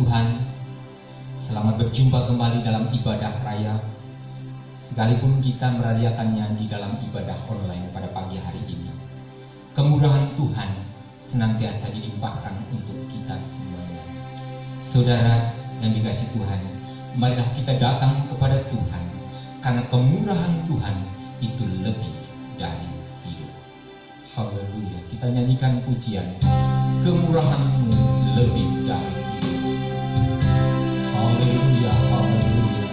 Tuhan, selamat berjumpa kembali dalam ibadah raya. Sekalipun kita merayakannya di dalam ibadah online pada pagi hari ini, kemurahan Tuhan senantiasa dilimpahkan untuk kita semuanya. Saudara yang dikasihi Tuhan, marilah kita datang kepada Tuhan, karena kemurahan Tuhan itu lebih dari hidup. Haleluya, kita nyanyikan pujian, kemurahan-Mu lebih dari hidup. Haleluya, haleluya.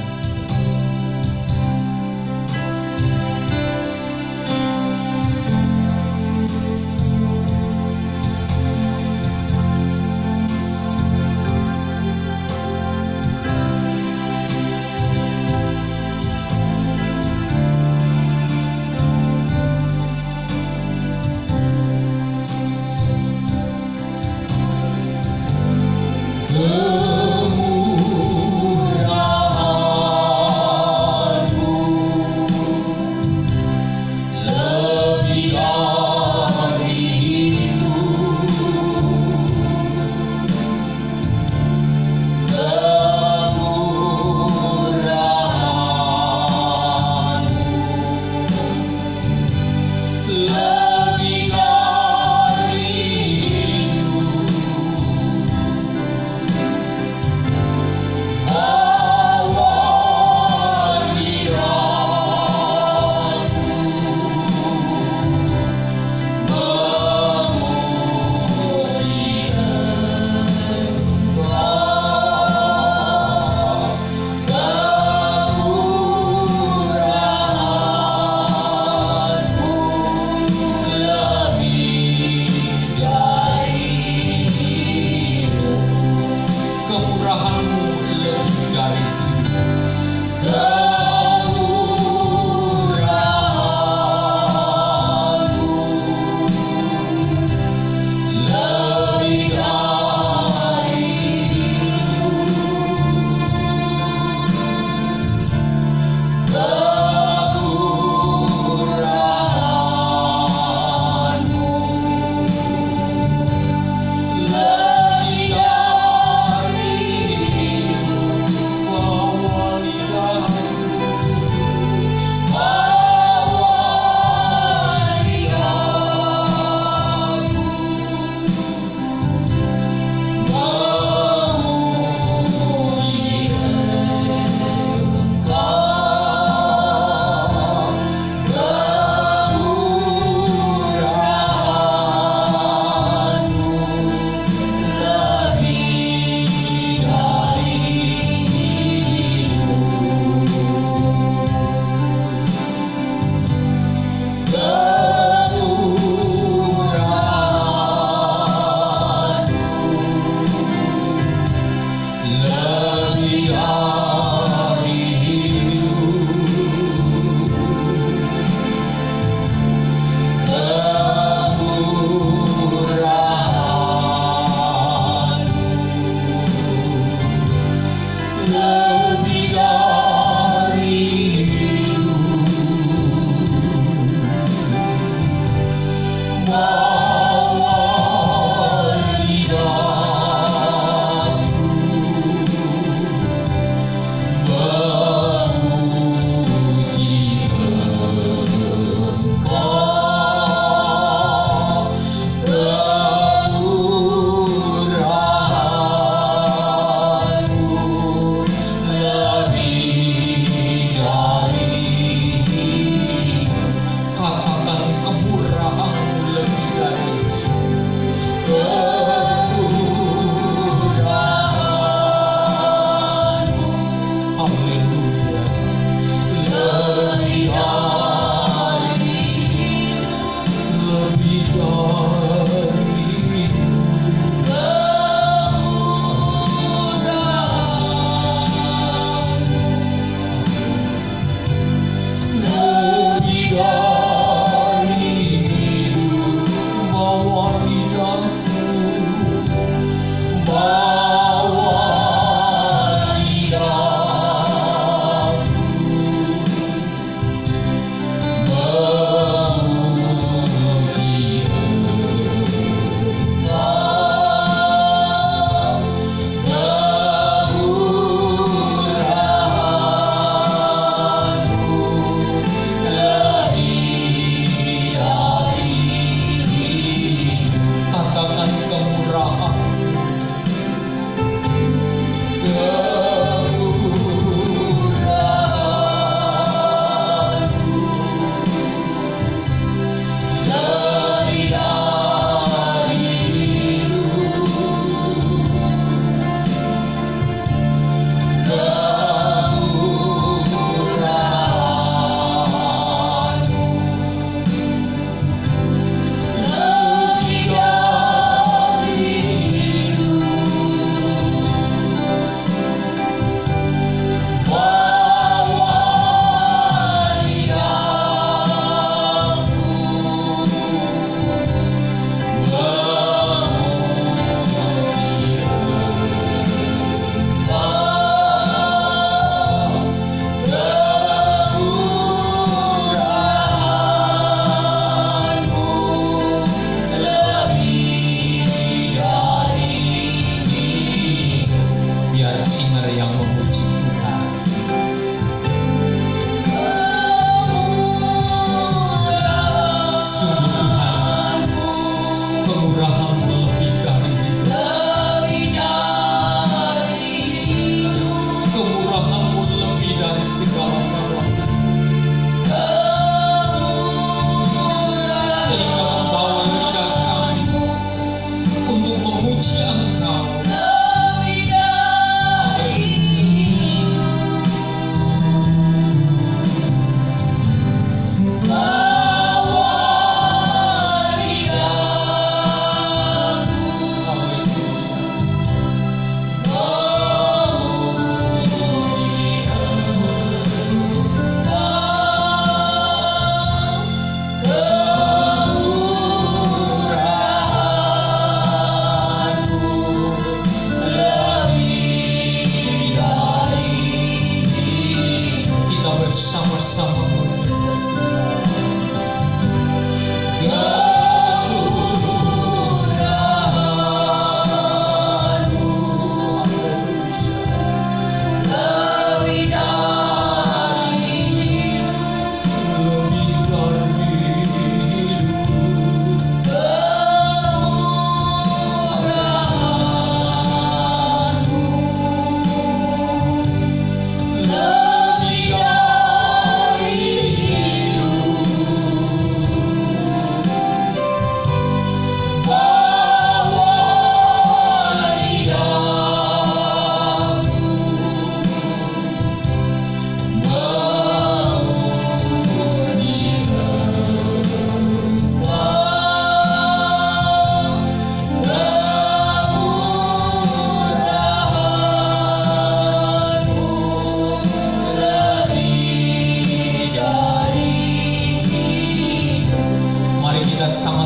sama-sama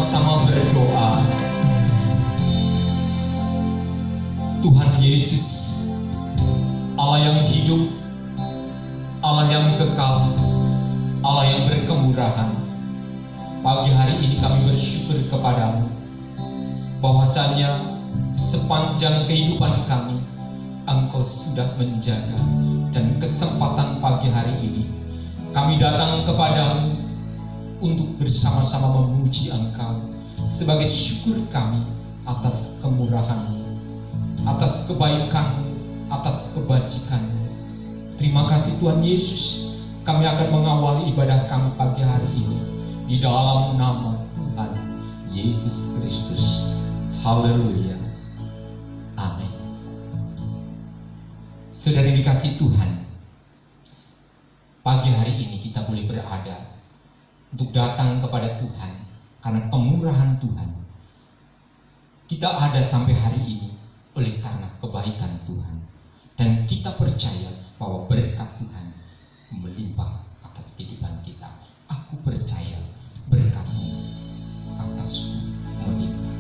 sama-sama berdoa. Tuhan Yesus, Allah yang hidup, Allah yang kekal, Allah yang berkemurahan, pagi hari ini kami bersyukur kepadamu bahwasanya sepanjang kehidupan kami Engkau sudah menjaga, dan kesempatan pagi hari ini kami datang kepadamu untuk bersama-sama memuji Engkau sebagai syukur kami atas kemurahan-Mu, atas kebaikan-Mu, atas kebajikan-Mu. Terima kasih Tuhan Yesus, kami akan mengawali ibadah kami pagi hari ini di dalam nama Tuhan Yesus Kristus. Haleluya. Amin. Saudara dikasih Tuhan, pagi hari ini kita boleh berada untuk datang kepada Tuhan karena kemurahan Tuhan. Kita ada sampai hari ini oleh karena kebaikan Tuhan, dan kita percaya bahwa berkat Tuhan melimpah atas kehidupan kita. Aku percaya berkat-Mu atasku melimpah.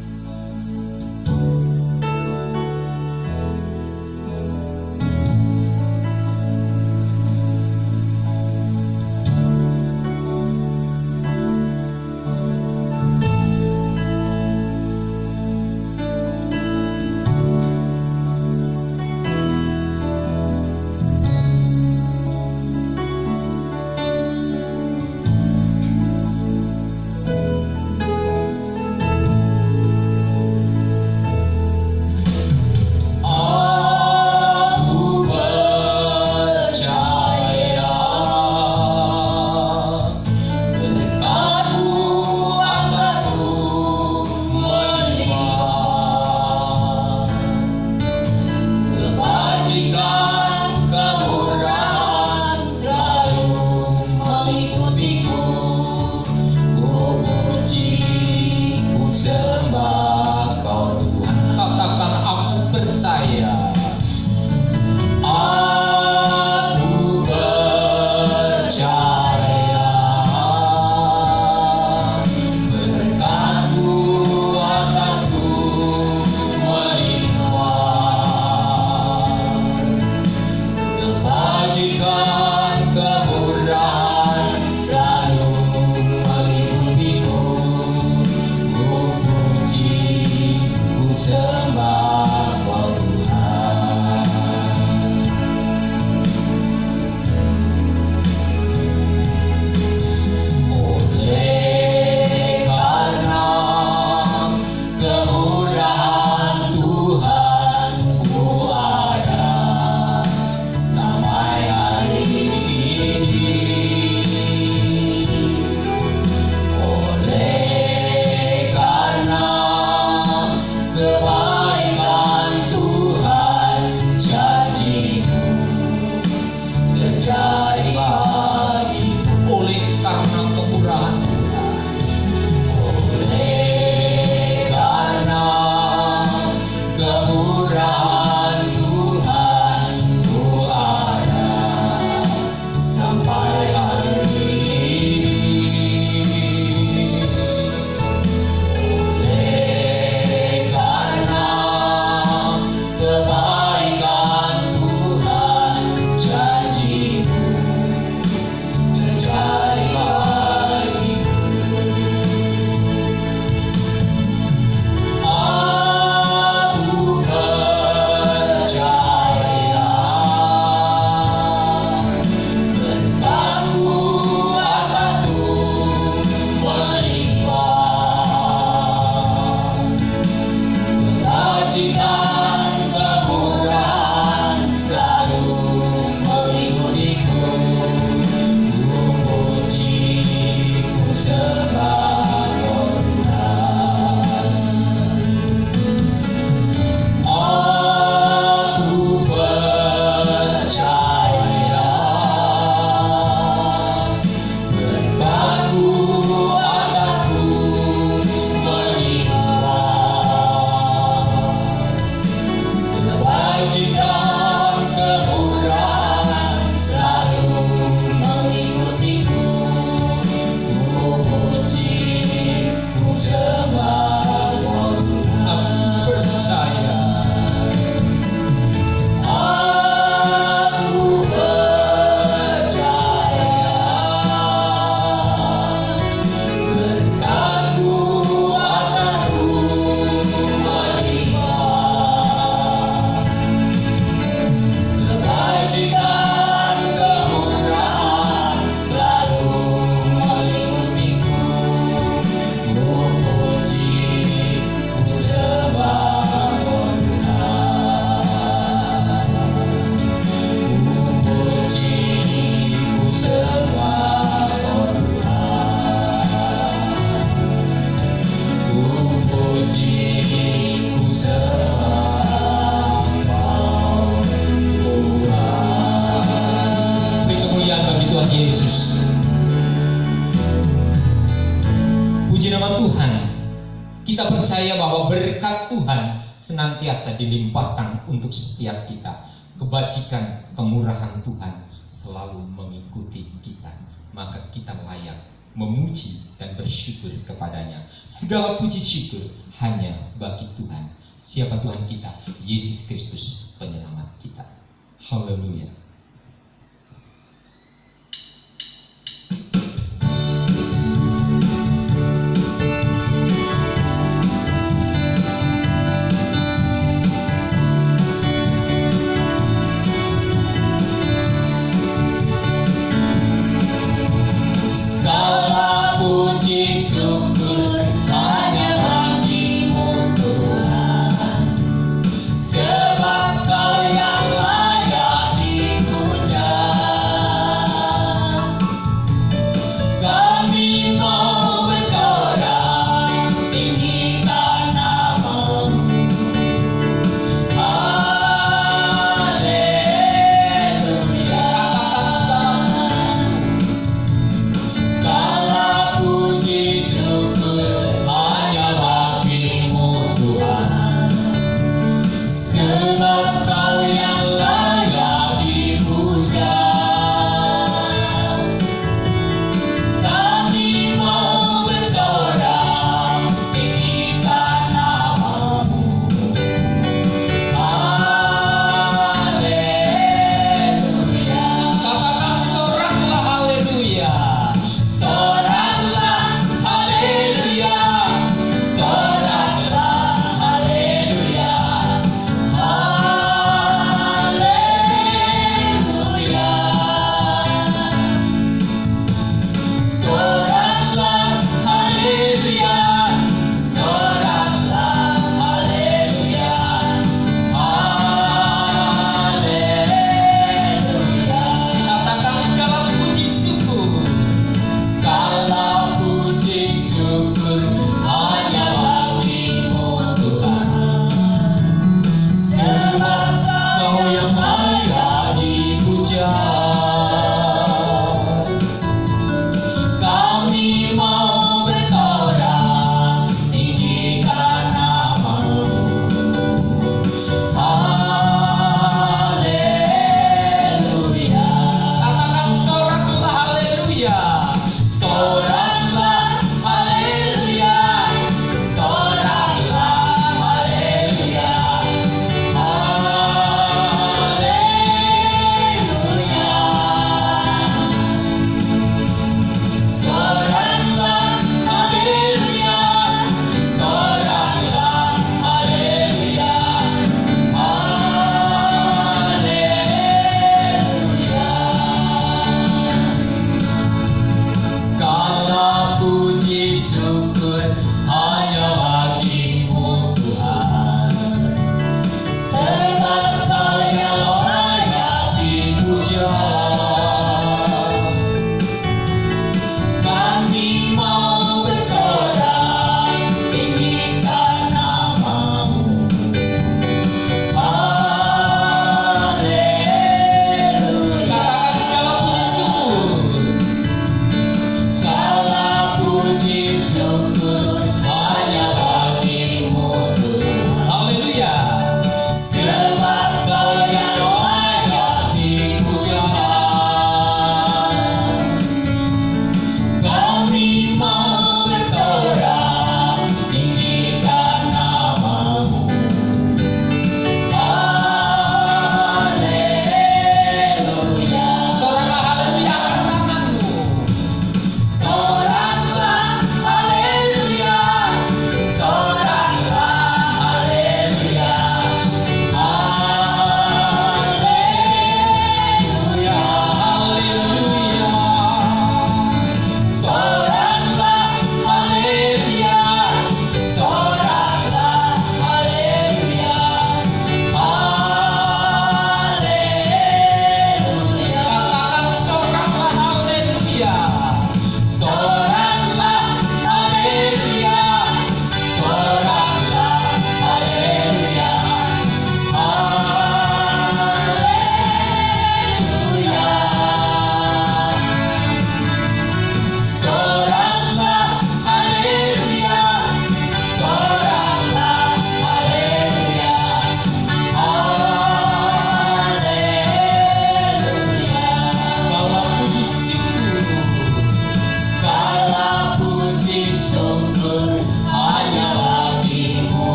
percaya bahwa berkat Tuhan senantiasa dilimpahkan untuk setiap kita. Kebajikan, kemurahan Tuhan selalu mengikuti kita. Maka kita layak memuji dan bersyukur kepadanya. Segala puji syukur hanya bagi Tuhan. Siapa Tuhan kita? Yesus Kristus, penyelamat kita. Haleluya. Syukur hanya bagimu Tuhan, sebab Kau yang layak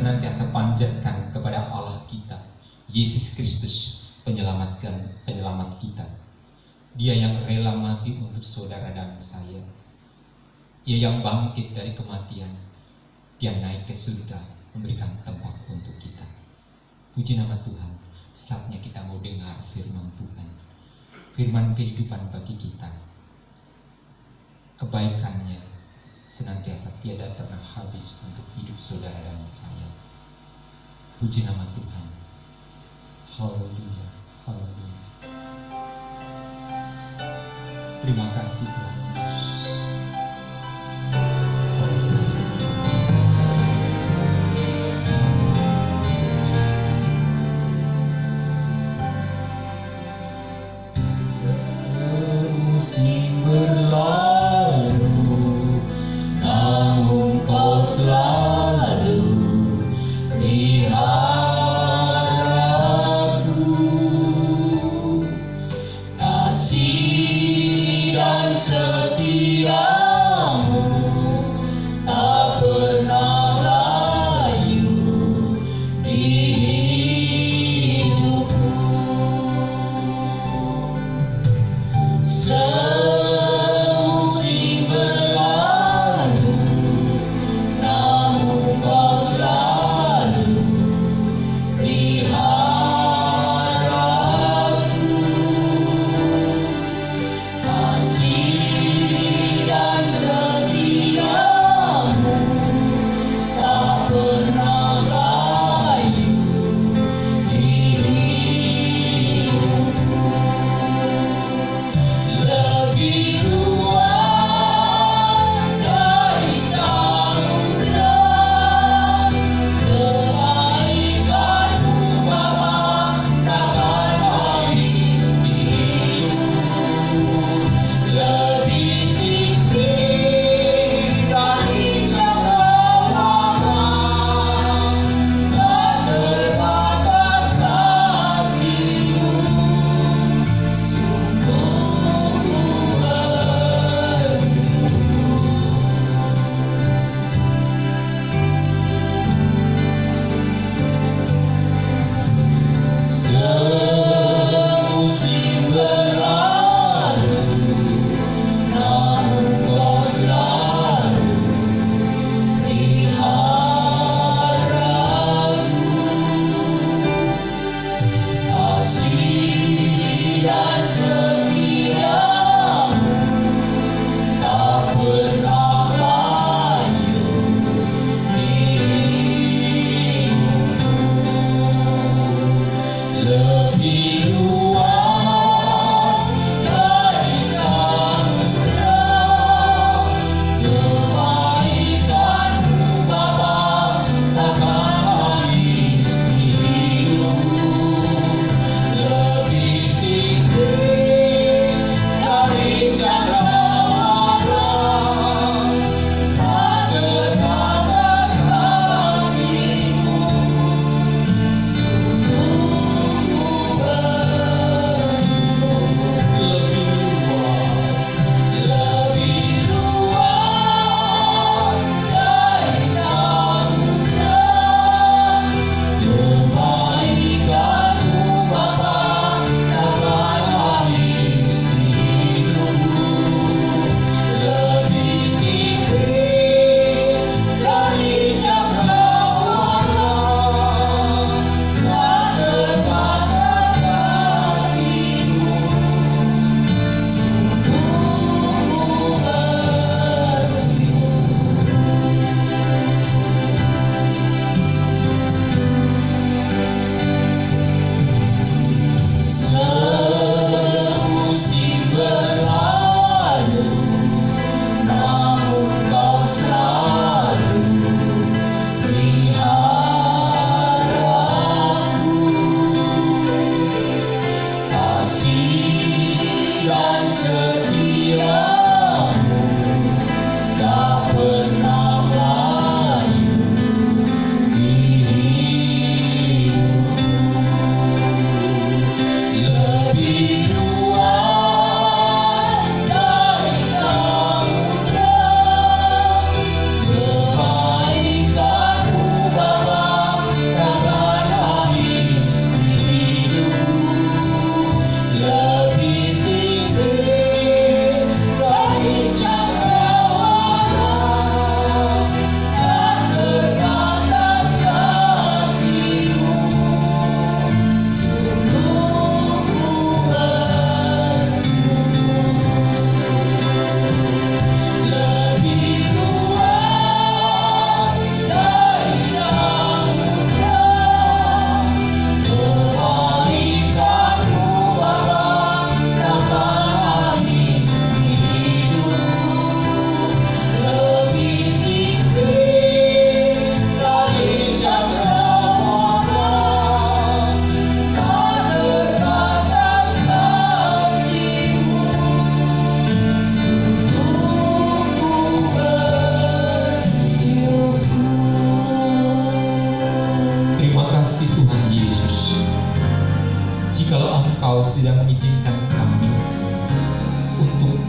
senantiasa panjatkan kepada Allah kita, Yesus Kristus, penyelamat kita. Dia yang rela mati untuk saudara dan saya. Ia yang bangkit dari kematian. Dia naik ke surga, memberikan tempat untuk kita. Puji nama Tuhan, saatnya kita mau dengar firman Tuhan. Firman kehidupan bagi kita. Kebaikannya senantiasa tiada pernah habis untuk hidup saudara dan saya. Puji nama Tuhan. Haleluya, haleluya. Terima kasih Tuhan Yesus. Musim berlalu, namun kau selalu meliharaku. Kasih dan setia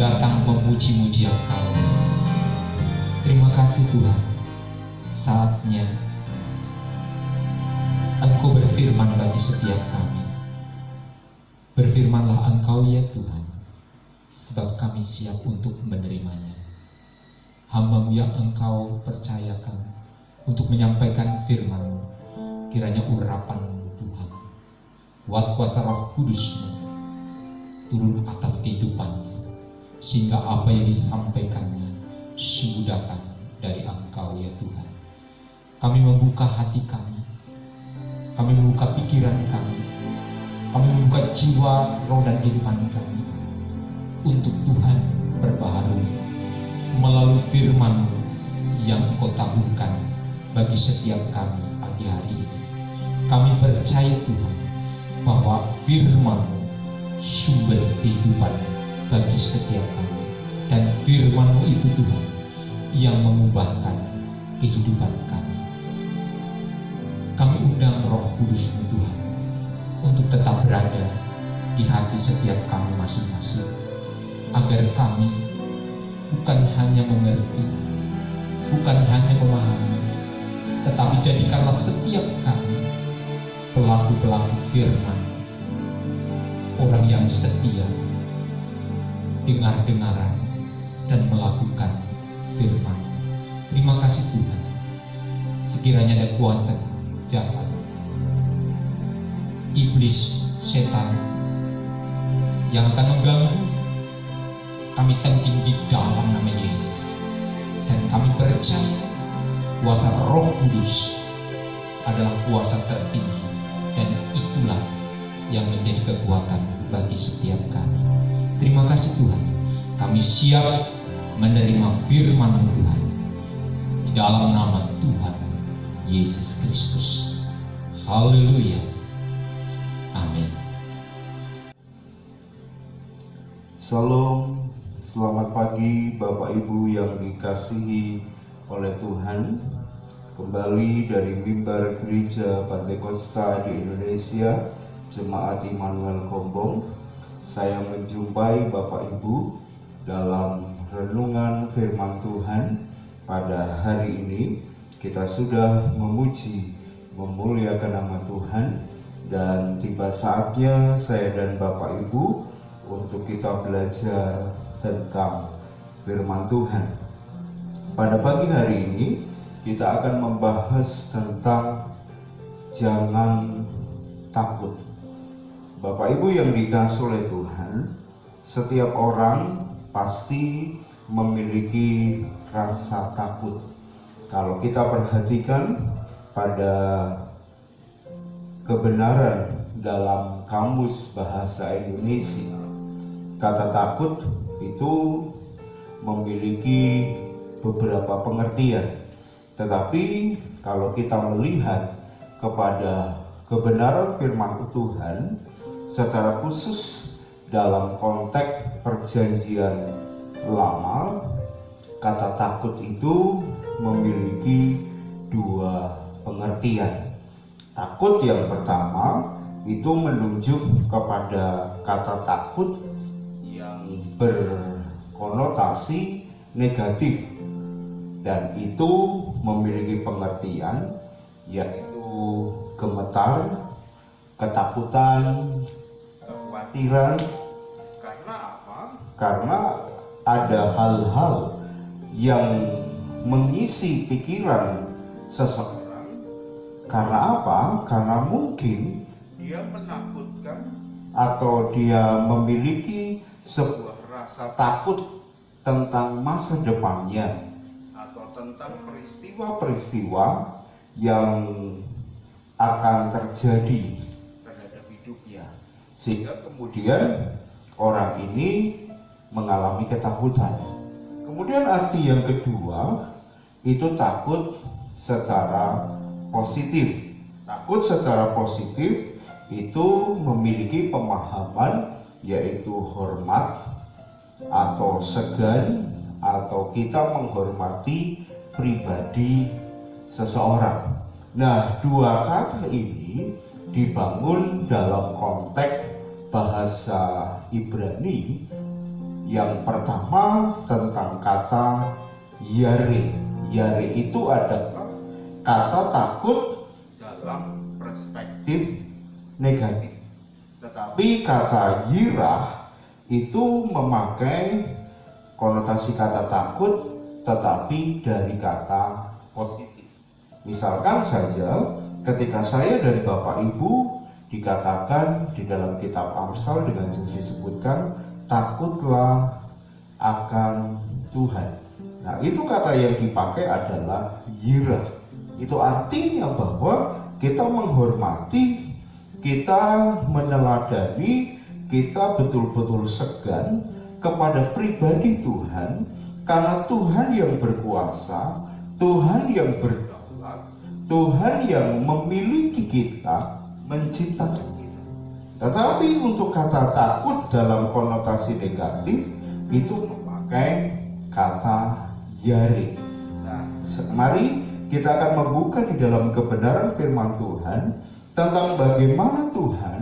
datang memuji-muji Engkau. Terima kasih Tuhan. Saatnya Engkau berfirman bagi setiap kami. Berfirmanlah Engkau ya Tuhan, sebab kami siap untuk menerimanya. Hamba-Mu yang Engkau percayakan untuk menyampaikan firman-Mu, kiranya urapan-Mu Tuhan, kuat kuasa Roh Kudus-Mu turun atas kehidupannya, sehingga apa yang disampaikannya sungguh datang dari Engkau ya Tuhan. Kami membuka hati kami membuka pikiran kami membuka jiwa, roh dan kehidupan kami untuk Tuhan perbaharui melalui firman-Mu yang Engkau taburkan bagi setiap kami pagi hari ini. Kami percaya Tuhan bahwa firman-Mu sumber kehidupan bagi setiap kami, dan firman-Mu itu Tuhan yang mengubahkan kehidupan kami. Kami undang Roh Kudus-Mu Tuhan untuk tetap berada di hati setiap kami masing-masing, agar kami bukan hanya mengerti, bukan hanya memahami, tetapi jadikanlah setiap kami pelaku-pelaku firman, orang yang setia dengar-dengaran dan melakukan firman. Terima kasih Tuhan. Sekiranya ada kuasa jahat, iblis, setan yang akan mengganggu, kami tangking di dalam nama Yesus, dan kami percaya kuasa Roh Kudus adalah kuasa tertinggi, dan itulah yang menjadi kekuatan bagi setiap kami. Terima kasih Tuhan, kami siap menerima firman-Mu Tuhan, di dalam nama Tuhan Yesus Kristus. Haleluya. Amin. Salam, selamat pagi Bapak Ibu yang dikasihi oleh Tuhan. Kembali dari mimbar Gereja Pantekosta di Indonesia, Jemaat Immanuel Gombong, saya menjumpai Bapak Ibu dalam renungan firman Tuhan pada hari ini. Kita sudah memuji, memuliakan nama Tuhan, dan tiba saatnya saya dan Bapak Ibu untuk kita belajar tentang firman Tuhan. Pada pagi hari ini kita akan membahas tentang jangan takut. Bapak Ibu yang dikasihi oleh Tuhan, setiap orang pasti memiliki rasa takut. Kalau kita perhatikan pada kebenaran dalam Kamus Bahasa Indonesia, kata takut itu memiliki beberapa pengertian. Tetapi kalau kita melihat kepada kebenaran firman Tuhan, secara khusus dalam konteks perjanjian lama, kata takut itu memiliki dua pengertian. Takut yang pertama itu menunjuk kepada kata takut yang berkonotasi negatif, dan itu memiliki pengertian yaitu gemetar, ketakutan, kekhawatiran. Karena apa? Karena ada hal-hal yang mengisi pikiran seseorang. Karena apa? Karena mungkin dia menakutkan atau dia memiliki sebuah rasa takut tentang masa depannya atau tentang peristiwa-peristiwa yang akan terjadi terhadap hidupnya, sehingga kemudian orang ini mengalami ketakutan. Kemudian arti yang kedua itu takut secara positif. Takut secara positif itu memiliki pemahaman yaitu hormat atau segan, atau kita menghormati pribadi seseorang. Nah, dua kata ini dibangun dalam konteks bahasa Ibrani Yang pertama tentang kata yare. Yare itu adalah kata takut dalam perspektif negatif. Tetapi kata yirah itu memakai konotasi kata takut tetapi dari kata positif. Misalkan saja ketika saya dan Bapak Ibu dikatakan di dalam kitab Amsal dengan disebutkan takutlah akan Tuhan. Nah, itu kata yang dipakai adalah yirah. Itu artinya bahwa kita menghormati, kita meneladani, kita betul-betul segan kepada pribadi Tuhan, karena Tuhan yang berkuasa, Tuhan yang berdaulat, Tuhan yang memiliki kita, menciptakan kita. Tetapi untuk kata takut dalam konotasi negatif itu memakai kata yare. Nah, mari kita akan membuka di dalam kebenaran firman Tuhan tentang bagaimana Tuhan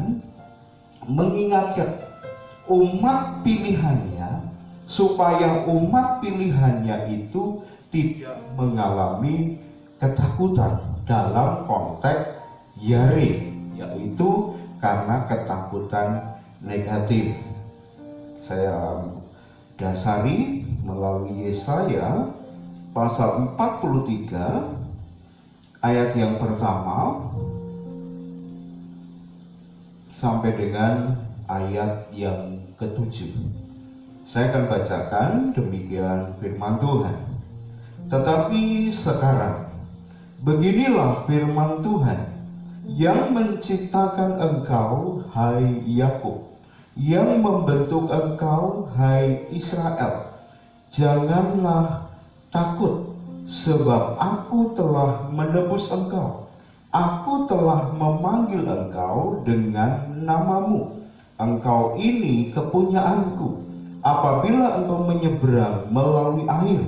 mengingatkan umat pilihannya supaya umat pilihannya itu tidak mengalami ketakutan dalam konteks yare, yaitu karena ketakutan negatif. Saya dasari melalui Yesaya pasal 43 ayat yang pertama sampai dengan ayat yang ke-7. Saya akan bacakan demikian firman Tuhan. Tetapi sekarang beginilah firman Tuhan yang menciptakan engkau, hai Yakub, yang membentuk engkau, hai Israel. Janganlah takut, sebab aku telah menebus engkau. Aku telah memanggil engkau dengan namamu. Engkau ini kepunyaanku. Apabila engkau menyeberang melalui air,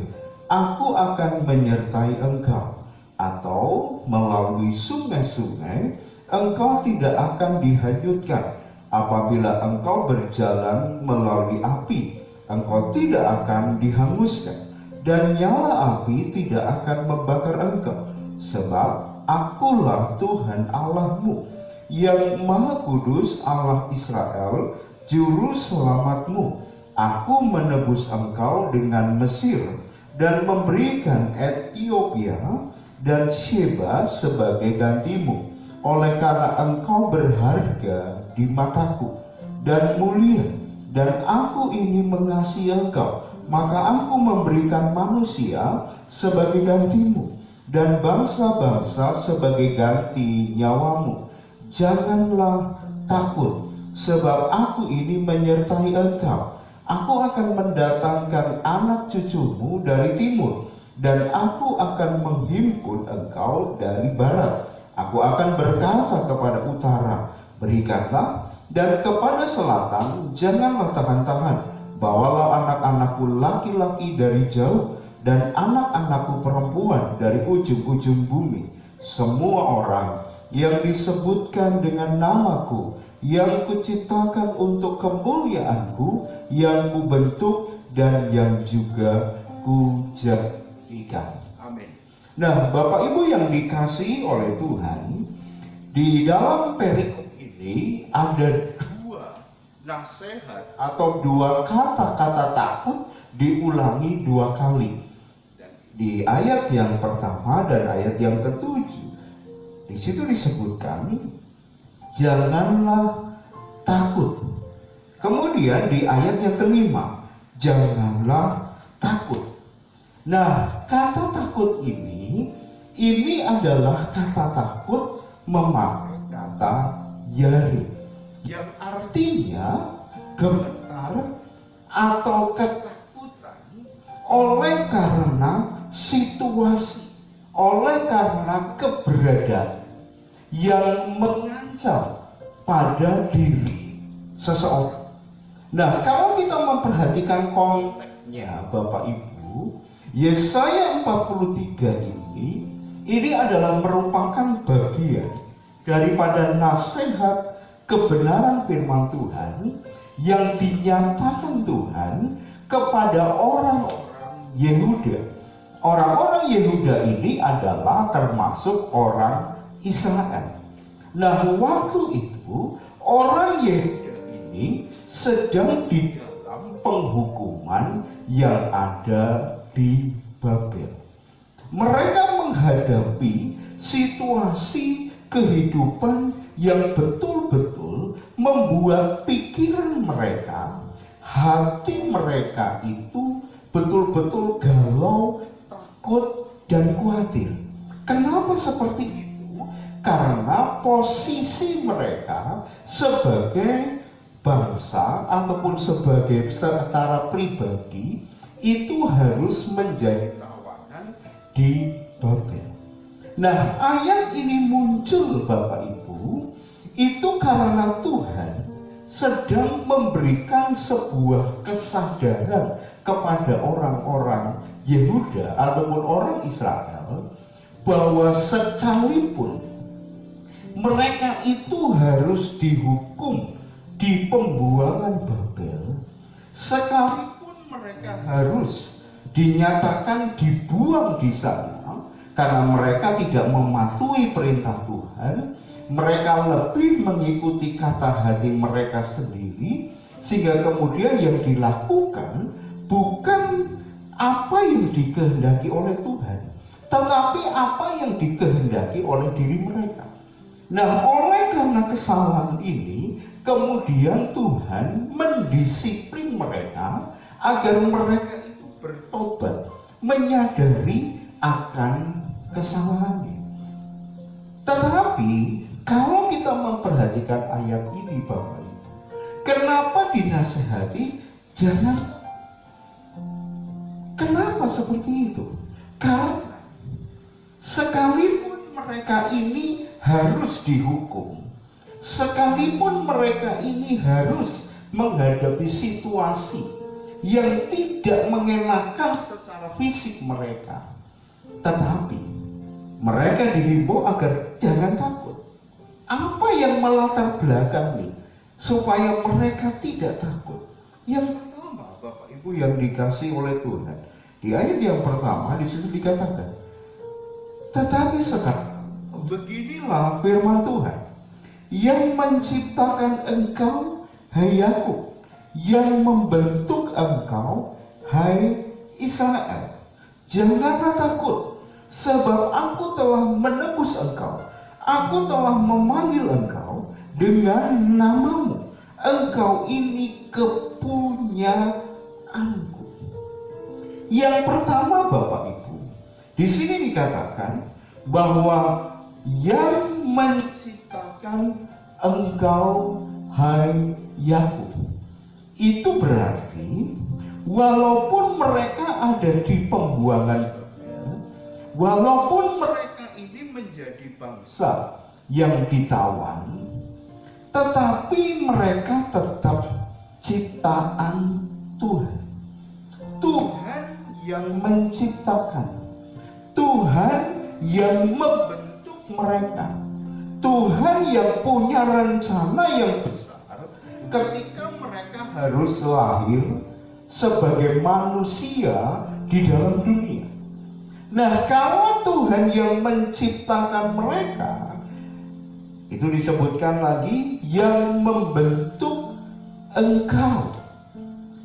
aku akan menyertai engkau. Atau melalui sungai-sungai, engkau tidak akan dihanyutkan. Apabila engkau berjalan melalui api, engkau tidak akan dihanguskan, dan nyala api tidak akan membakar engkau. Sebab akulah Tuhan Allahmu, yang Maha Kudus, Allah Israel, Juru Selamatmu. Aku menebus engkau dengan Mesir, dan memberikan Ethiopia dan Sheba sebagai gantimu. Oleh karena engkau berharga di mataku dan mulia, dan aku ini mengasihi engkau, maka aku memberikan manusia sebagai gantimu, dan bangsa-bangsa sebagai ganti nyawamu. Janganlah takut, sebab aku ini menyertai engkau. Aku akan mendatangkan anak cucumu dari timur, dan aku akan menghimpun engkau dari barat. Aku akan berkata kepada utara, berikanlah, dan kepada selatan, janganlah tahan-tahan. Bawalah anak-anakku laki-laki dari jauh, dan anak-anakku perempuan dari ujung-ujung bumi. Semua orang yang disebutkan dengan namaku, yang kuciptakan untuk kemuliaanku, yang kubentuk dan yang juga kujadikan. Amin. Nah, Bapak Ibu yang dikasihi oleh Tuhan, di dalam perikop ini ada dua nasihat atau dua kata-kata takut diulangi dua kali. Di ayat yang pertama dan ayat yang ke-7, di situ disebutkan janganlah takut. Kemudian di ayat yang ke-5, janganlah takut. Nah, kata takut ini adalah kata takut memakai kata yare, yang artinya gemetar atau ketakutan oleh karena situasi, oleh karena keberadaan yang mengancam pada diri seseorang. Nah, kalau kita memperhatikan konteksnya Bapak Ibu, Yesaya 43 ini adalah merupakan bagian daripada nasihat kebenaran firman Tuhan yang dinyatakan Tuhan kepada orang-orang Yehuda. Orang-orang Yehuda ini adalah termasuk orang Israel. Nah, waktu itu orang Yehuda ini sedang di dalam penghukuman yang ada di Babel. Mereka menghadapi situasi kehidupan yang betul-betul membuat pikiran mereka, hati mereka itu betul-betul galau, takut, dan khawatir. Kenapa seperti itu? Karena posisi mereka sebagai bangsa ataupun secara pribadi itu harus menjadi tawanan di Babel. Nah, ayat ini muncul Bapak Ibu itu karena Tuhan sedang memberikan sebuah kesadaran kepada orang-orang Yehuda ataupun orang Israel bahwa sekalipun mereka itu harus dihukum di pembuangan Babel, sekalipun mereka harus dinyatakan dibuang di sana karena mereka tidak mematuhi perintah Tuhan, mereka lebih mengikuti kata hati mereka sendiri, sehingga kemudian yang dilakukan bukan apa yang dikehendaki oleh Tuhan, tetapi apa yang dikehendaki oleh diri mereka. Nah, oleh karena kesalahan ini, kemudian Tuhan mendisiplin mereka agar mereka itu bertobat, menyadari akan kesalahannya. Tetapi kalau kita memperhatikan ayat ini Bapak Ibu, kenapa dinasehati jangan? Kenapa seperti itu? Karena sekalipun mereka ini harus dihukum, sekalipun mereka ini harus menghadapi situasi yang tidak mengenakan secara fisik mereka, tetapi mereka dihimbau agar jangan takut. Apa yang melatar belakangi supaya mereka tidak takut? Yang pertama, Bapak Ibu yang dikasih oleh Tuhan, di ayat yang pertama di situ dikatakan, tetapi sekarang beginilah firman Tuhan yang menciptakan engkau, hai Yakub, yang membentuk engkau, hai Israel. Janganlah takut, sebab aku telah menebus engkau. Aku telah memanggil engkau dengan namamu. Engkau ini kepunyaanku. Yang pertama Bapak Ibu, di sini dikatakan bahwa yang menciptakan engkau, hai Yakub. Itu berarti walaupun mereka ada di pembuangan Babel, walaupun mereka ini menjadi bangsa yang ditawan, tetapi mereka tetap ciptaan Tuhan. Tuhan yang menciptakan, Tuhan yang membentuk mereka, Tuhan yang punya rencana yang besar ketika mereka harus lahir sebagai manusia di dalam dunia. Nah, kalau Tuhan yang menciptakan mereka, itu disebutkan lagi yang membentuk engkau,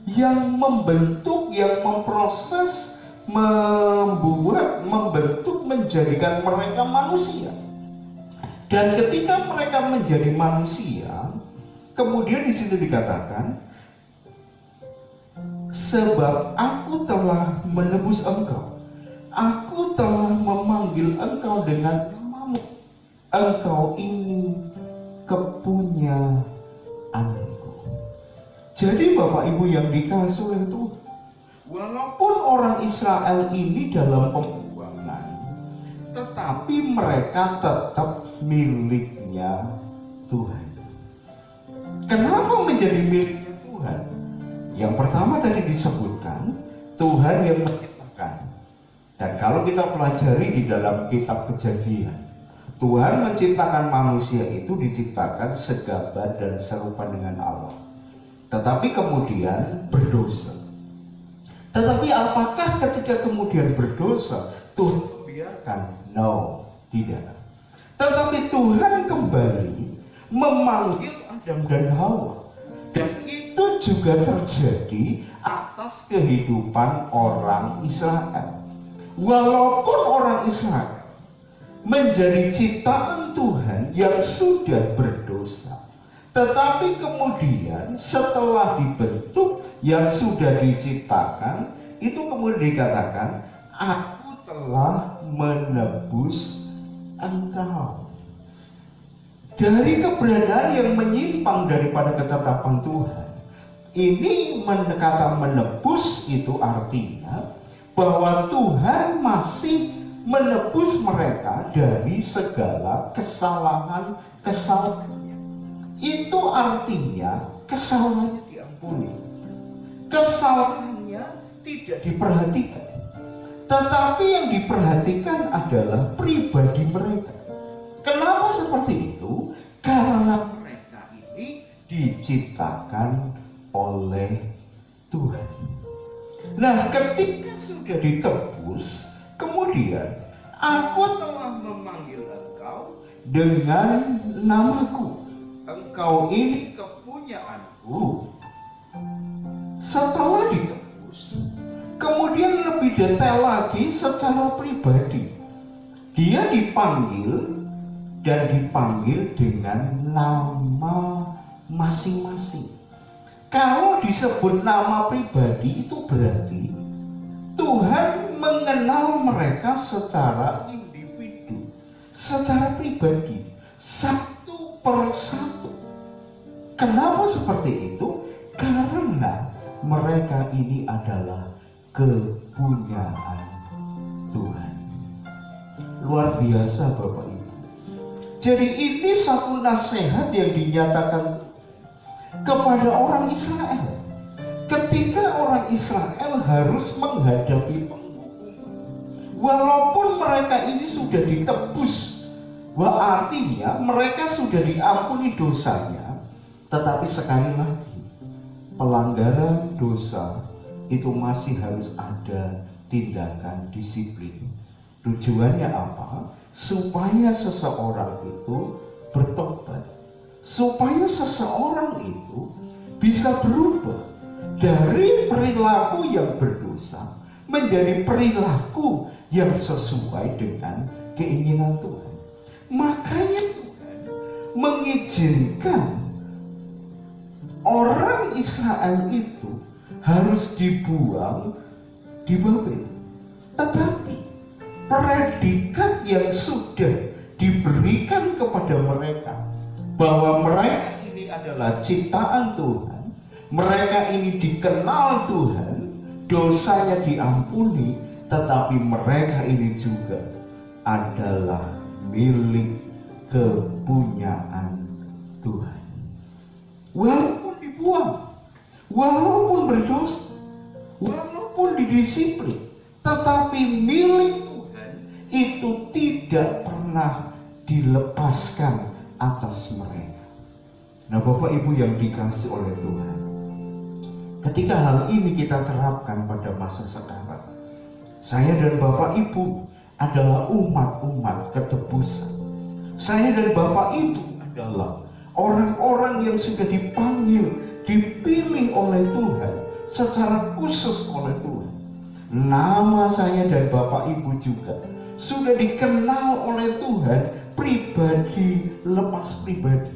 yang membentuk, yang memproses, membuat, membentuk, menjadikan mereka manusia. Dan ketika mereka menjadi manusia, kemudian di situ dikatakan, sebab aku telah menebus engkau, aku telah memanggil engkau dengan namamu, engkau ini kepunyaanku. Jadi Bapak Ibu yang dikasih oleh Tuhan, walaupun orang Israel ini dalam pembuangan, tetapi mereka tetap miliknya Tuhan. Kenapa menjadi miliknya Tuhan? Yang pertama tadi disebutkan Tuhan yang menciptakan. Dan kalau kita pelajari di dalam kitab Kejadian, Tuhan menciptakan manusia itu diciptakan segambar dan serupa dengan Allah. Tetapi kemudian berdosa. Tetapi apakah ketika kemudian berdosa Tuhan membiarkan? No, tidak. Tetapi Tuhan kembali memanggil Adam dan Hawa. Dan itu juga terjadi atas kehidupan orang Israel. Walaupun orang Israel menjadi ciptaan Tuhan yang sudah berdosa, tetapi kemudian setelah dibentuk yang sudah diciptakan, itu kemudian dikatakan, aku telah menebus engkau. Dari keberadaan yang menyimpang daripada ketetapan Tuhan, ini kata menebus itu artinya bahwa Tuhan masih menebus mereka dari segala kesalahan-kesalahannya. Itu artinya kesalahannya diampuni, kesalahannya tidak diperhatikan, tetapi yang diperhatikan adalah pribadi mereka. Kenapa seperti itu? Karena mereka ini diciptakan oleh Tuhan. Nah, ketika sudah ditebus, kemudian aku telah memanggil engkau dengan namaku. Engkau ini kepunyaanku. Setelah ditebus, kemudian lebih detail lagi secara pribadi. Dia dipanggil dan dipanggil dengan nama masing-masing. Kalau disebut nama pribadi itu berarti Tuhan mengenal mereka secara individu, secara pribadi, satu persatu. Kenapa seperti itu? Karena mereka ini adalah kepunyaan Tuhan. Luar biasa Bapak Ibu. Jadi ini satu nasihat yang dinyatakan kepada orang Israel. Ketika orang Israel harus menghadapi penghukuman, walaupun mereka ini sudah ditebus, artinya mereka sudah diampuni dosanya, tetapi sekali lagi pelanggaran dosa itu masih harus ada tindakan disiplin. Tujuannya apa? Supaya seseorang itu bertobat, supaya seseorang itu bisa berubah dari perilaku yang berdosa menjadi perilaku yang sesuai dengan keinginan Tuhan. Makanya Tuhan mengizinkan orang Israel itu harus dibuang di Babel. Tetapi predikat yang sudah diberikan kepada mereka bahwa mereka ini adalah ciptaan Tuhan, mereka ini dikenal Tuhan, dosanya diampuni, tetapi mereka ini juga adalah milik kepunyaan Tuhan. Walaupun dibuang, walaupun berdosa, walaupun didisiplin, tetapi milik Tuhan itu tidak pernah dilepaskan atas mereka. Nah, Bapak Ibu yang dikasihi oleh Tuhan, ketika hal ini kita terapkan pada masa sekarang, saya dan Bapak Ibu adalah umat-umat ketebusan. Saya dan Bapak Ibu adalah orang-orang yang sudah dipanggil, dipilih oleh Tuhan, secara khusus oleh Tuhan. Nama saya dan Bapak Ibu juga sudah dikenal oleh Tuhan pribadi lepas pribadi.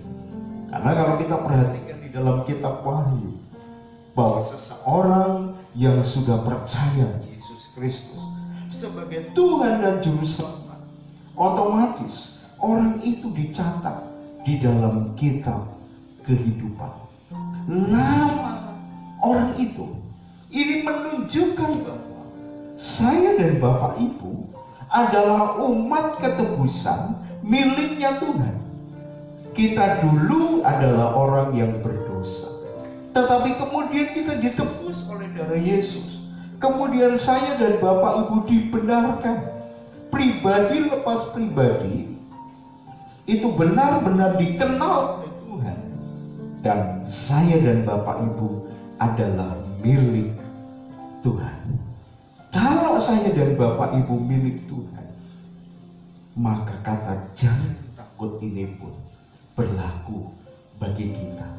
Karena kalau kita perhatikan di dalam kitab Wahyu, bahwa seseorang yang sudah percaya Yesus Kristus sebagai Tuhan dan Juru Selamat, otomatis orang itu dicatat di dalam kitab kehidupan. Nama orang itu ini menunjukkan bahwa saya dan Bapak Ibu adalah umat ketebusan miliknya Tuhan. Kita dulu adalah orang yang berdosa, tetapi kemudian kita ditebus oleh darah Yesus. Kemudian saya dan Bapak Ibu dibenarkan. Pribadi lepas pribadi itu benar-benar dikenal oleh Tuhan. Dan saya dan Bapak Ibu adalah milik Tuhan. Kalau saya dan Bapak Ibu milik Tuhan, maka kata jangan takut ini pun berlaku bagi kita.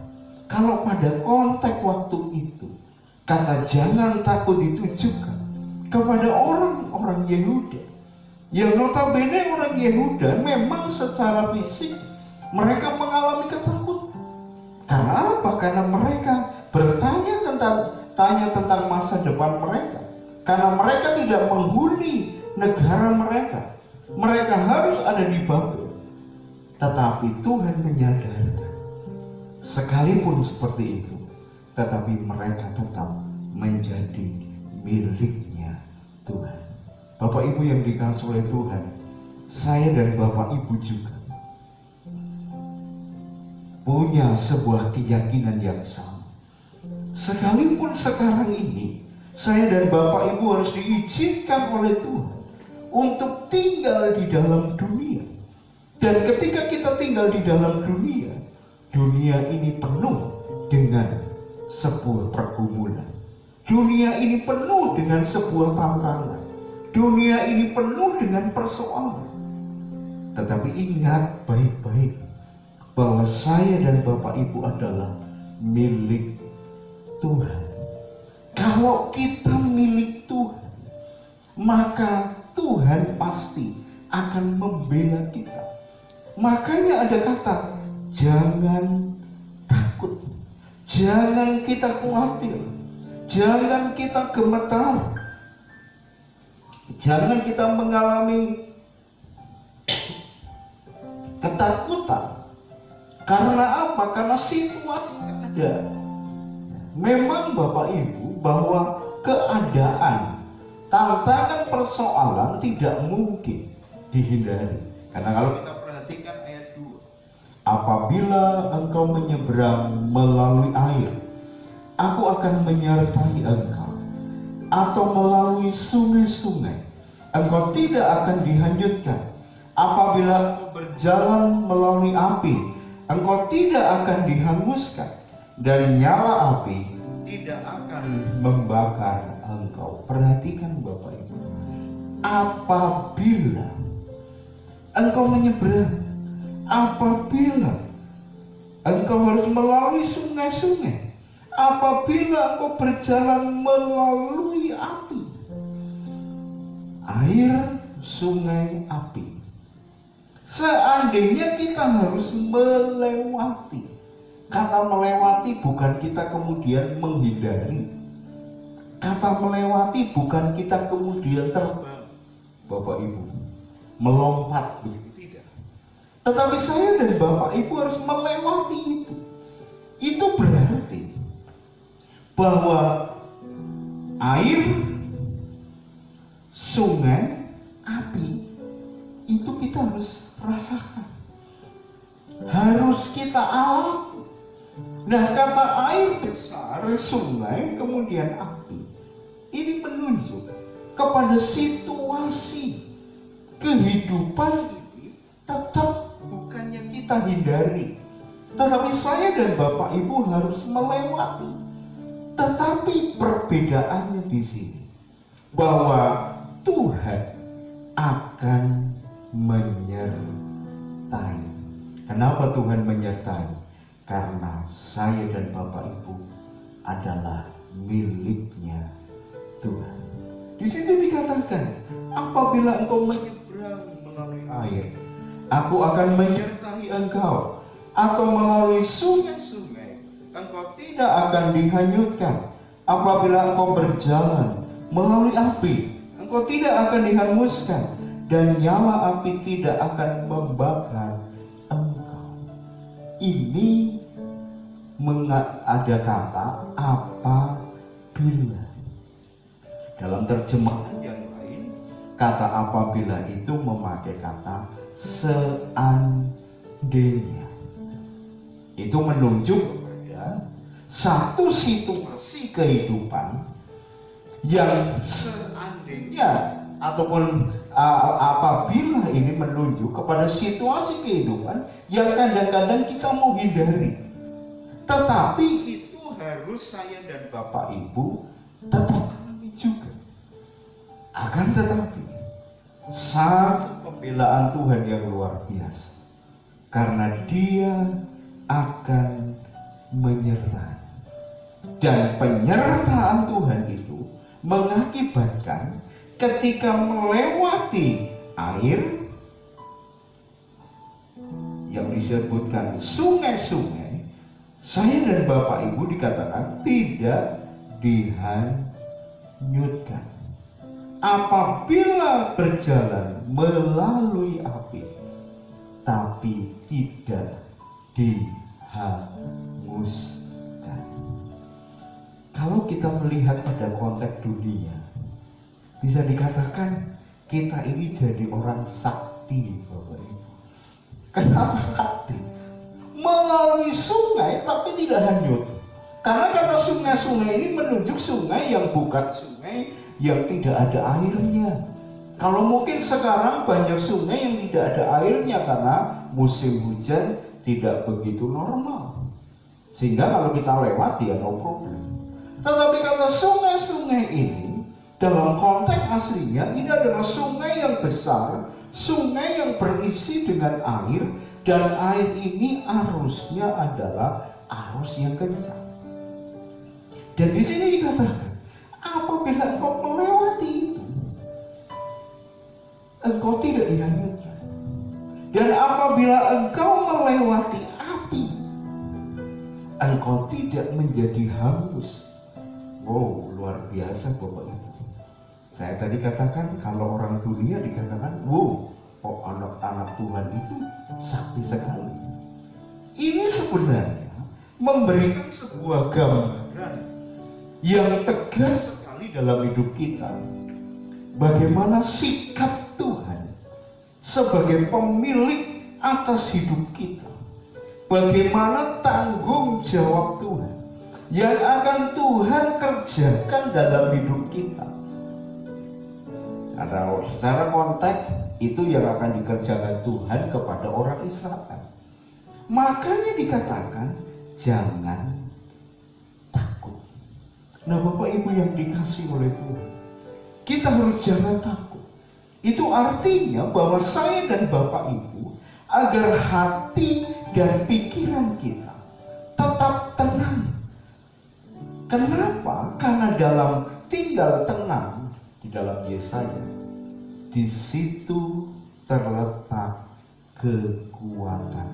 Kalau pada konteks waktu itu, kata jangan takut itu juga kepada orang-orang Yehuda. Yang notabene orang Yehuda memang secara fisik mereka mengalami ketakutan. Karena apa? Karena mereka bertanya tentang masa depan mereka. Karena mereka tidak menghuni negara mereka. Mereka harus ada di Babel. Tetapi Tuhan menyadarkan, sekalipun seperti itu, tetapi mereka tetap menjadi miliknya Tuhan. Bapak Ibu yang dikasihi oleh Tuhan, saya dan Bapak Ibu juga punya sebuah keyakinan yang sama. Sekalipun sekarang ini saya dan Bapak Ibu harus diizinkan oleh Tuhan untuk tinggal di dalam dunia. Dan ketika kita tinggal di dalam dunia, dunia ini penuh dengan sebuah pergumulan. Dunia ini penuh dengan sebuah tantangan. Dunia ini penuh dengan persoalan. Tetapi ingat baik-baik bahwa saya dan Bapak Ibu adalah milik Tuhan. Kalau kita milik Tuhan, maka Tuhan pasti akan membela kita. Makanya ada kata, jangan takut, jangan kita khawatir, jangan kita gemetar, jangan kita mengalami ketakutan. Karena apa? Karena situasi ada. Memang Bapak Ibu bahwa keadaan, tantangan, persoalan tidak mungkin dihindari. Karena kalau kita perhatikan ayat 2, apabila engkau menyeberang melalui air, aku akan menyertai engkau. Atau melalui sungai-sungai, engkau tidak akan dihanyutkan. Apabila engkau berjalan melalui api, engkau tidak akan dihanguskan. Dan nyala api tidak akan membakar engkau. Perhatikan Bapak Ibu, apabila engkau menyeberang, apabila engkau harus melalui sungai-sungai, apabila engkau berjalan melalui api, air, sungai, api. Seandainya kita harus melewati, kata melewati bukan kita kemudian menghindari. Kata melewati bukan kita kemudian terbang, Bapak Ibu, melompat, begitu tidak. Tetapi saya dan Bapak Ibu harus melewati itu. Itu berarti bahwa air, sungai, api itu kita harus rasakan, harus kita alami. Nah, kata air besar, sungai, kemudian api, ini menunjuk kepada situasi kehidupan ini tetap bukannya kita hindari, tetapi saya dan Bapak Ibu harus melewati. Tetapi perbedaannya di sini bahwa Tuhan akan menyertai. Kenapa Tuhan menyertai? Karena saya dan Bapak Ibu adalah miliknya Tuhan. Di situ dikatakan, apabila engkau menyeberang melalui air, aku akan menyertai engkau. Atau melalui sungai-sungai, engkau tidak akan dihanyutkan. Apabila engkau berjalan melalui api, engkau tidak akan dihanguskan. Dan nyala api tidak akan membakar engkau. Ini ada kata apabila. Dalam terjemahan yang lain, kata apabila itu memakai kata seandainya. Itu menunjuk kepada satu situasi kehidupan yang seandainya ataupun apabila ini menunjuk kepada situasi kehidupan yang kadang-kadang kita mau hindari. Tetapi itu harus saya dan Bapak Ibu tetap alami juga. Akan tetapi satu pembelaan Tuhan yang luar biasa, karena Dia akan menyertai. Dan penyertaan Tuhan itu mengakibatkan ketika melewati air yang disebutkan sungai-sungai, saya dan Bapak Ibu dikatakan tidak dihanyutkan. Apabila berjalan melalui api, tapi tidak dihanguskan. Kalau kita melihat pada konteks dunia, bisa dikatakan kita ini jadi orang sakti, Bapak Ibu. Kenapa sakti? Melalui sungai tapi tidak hanyut. Karena kata sungai-sungai ini menunjuk sungai yang bukan sungai yang tidak ada airnya. Kalau mungkin sekarang banyak sungai yang tidak ada airnya karena musim hujan tidak begitu normal, sehingga kalau kita lewat ya no problem. Tetapi kata sungai-sungai ini dalam konteks aslinya ini adalah sungai yang besar, sungai yang berisi dengan air, dan air ini arusnya adalah arus yang kencang. Dan di sini dikatakan, apabila engkau melewati itu, engkau tidak dihanyutkan. Dan apabila engkau melewati api, engkau tidak menjadi hangus. Wow, luar biasa Bapak Ibu. Saya tadi katakan kalau orang dunia dikatakan, wow, oh anak-anak Tuhan itu sakti sekali. Ini sebenarnya memberikan sebuah gambaran yang tegas sekali dalam hidup kita. Bagaimana sikap Tuhan sebagai pemilik atas hidup kita. Bagaimana tanggung jawab Tuhan yang akan Tuhan kerjakan dalam hidup kita. Ada secara konteks itu yang akan dikerjakan Tuhan kepada orang Israel. Makanya dikatakan jangan takut. Nah Bapak Ibu yang dikasih oleh Tuhan, kita harus jangan takut. Itu artinya bahwa saya dan Bapak Ibu agar hati dan pikiran kita tetap tenang. Kenapa? Karena dalam tinggal tenang di dalam Yesaya, di situ terletak kekuatan.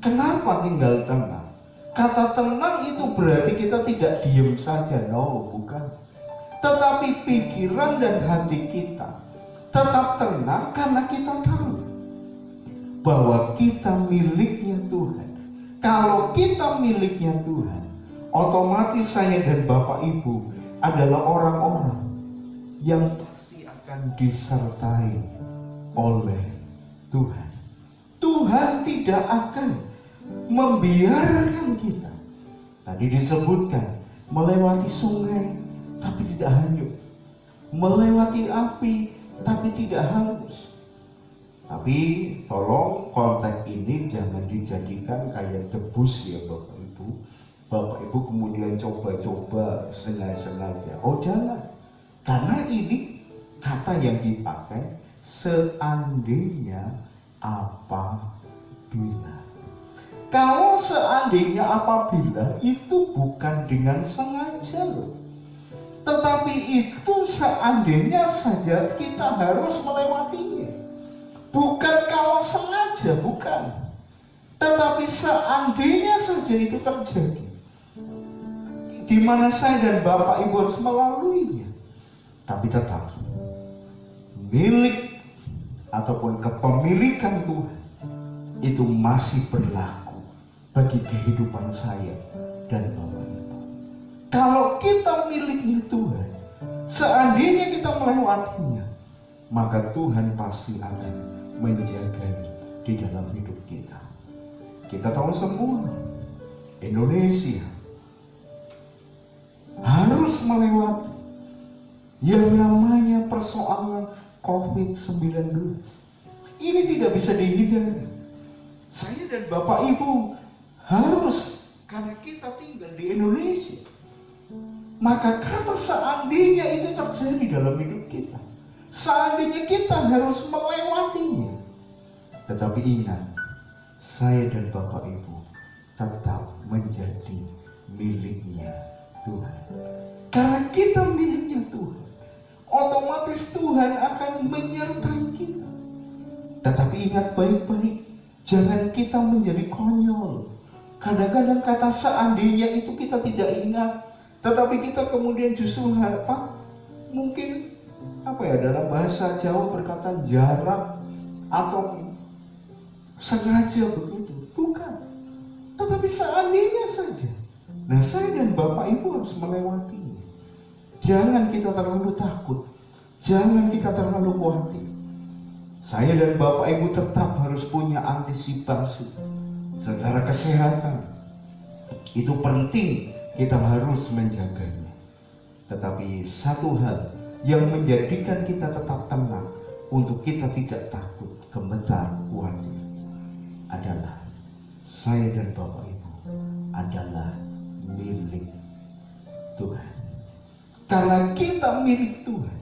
Kenapa tinggal tenang? Kata tenang itu berarti kita tidak diam saja, no, bukan. Tetapi pikiran dan hati kita tetap tenang karena kita tahu bahwa kita miliknya Tuhan. Kalau kita miliknya Tuhan, otomatis saya dan Bapak Ibu adalah orang-orang yang pasti akan disertai oleh Tuhan. Tuhan tidak akan membiarkan kita. Tadi disebutkan melewati sungai tapi tidak hanyut, melewati api tapi tidak hangus. Tapi tolong konteks ini jangan dijadikan kayak debus ya Bapak Ibu. Bapak Ibu kemudian coba-coba sengaja. Oh jangan. Karena ini kata yang dipakai seandainya apabila. Kalau seandainya apabila itu bukan dengan sengaja loh. Tetapi itu seandainya saja kita harus melewatinya. Bukan kalau sengaja, bukan. Tetapi seandainya saja itu terjadi, di mana saya dan Bapak Ibu harus melaluinya. Tapi tetap milik ataupun kepemilikan Tuhan itu masih berlaku bagi kehidupan saya dan Bapak Ibu. Kalau kita miliknya Tuhan, seandainya kita melewatinya, maka Tuhan pasti akan menjaganya di dalam hidup kita. Kita tahu semua, Indonesia harus melewati yang namanya persoalan COVID-19. Ini tidak bisa dihindari. Saya dan Bapak Ibu harus, karena kita tinggal di Indonesia, Maka kata seandainya itu terjadi dalam hidup kita, seandainya kita harus melewatinya. Tetapi ingat, saya dan Bapak Ibu tetap menjadi miliknya Tuhan. Karena kita miliknya Tuhan, otomatis Tuhan akan menyertai kita. Tetapi ingat baik-baik, jangan kita menjadi konyol. Kadang-kadang kata seandainya itu kita tidak ingat, tetapi kita kemudian justru mungkin dalam bahasa Jawa berkata jarak atau sengaja begitu. Bukan. Tetapi seandainya saja. Nah, saya dan Bapak Ibu harus melewatinya. Jangan kita terlalu takut. Jangan kita terlalu khawatir. Saya dan Bapak Ibu tetap harus punya antisipasi secara kesehatan. Itu penting, kita harus menjaganya. Tetapi satu hal yang menjadikan kita tetap tenang untuk kita tidak takut, gemetar, khawatir adalah saya dan Bapak Ibu adalah milik Tuhan. Karena kita milik Tuhan,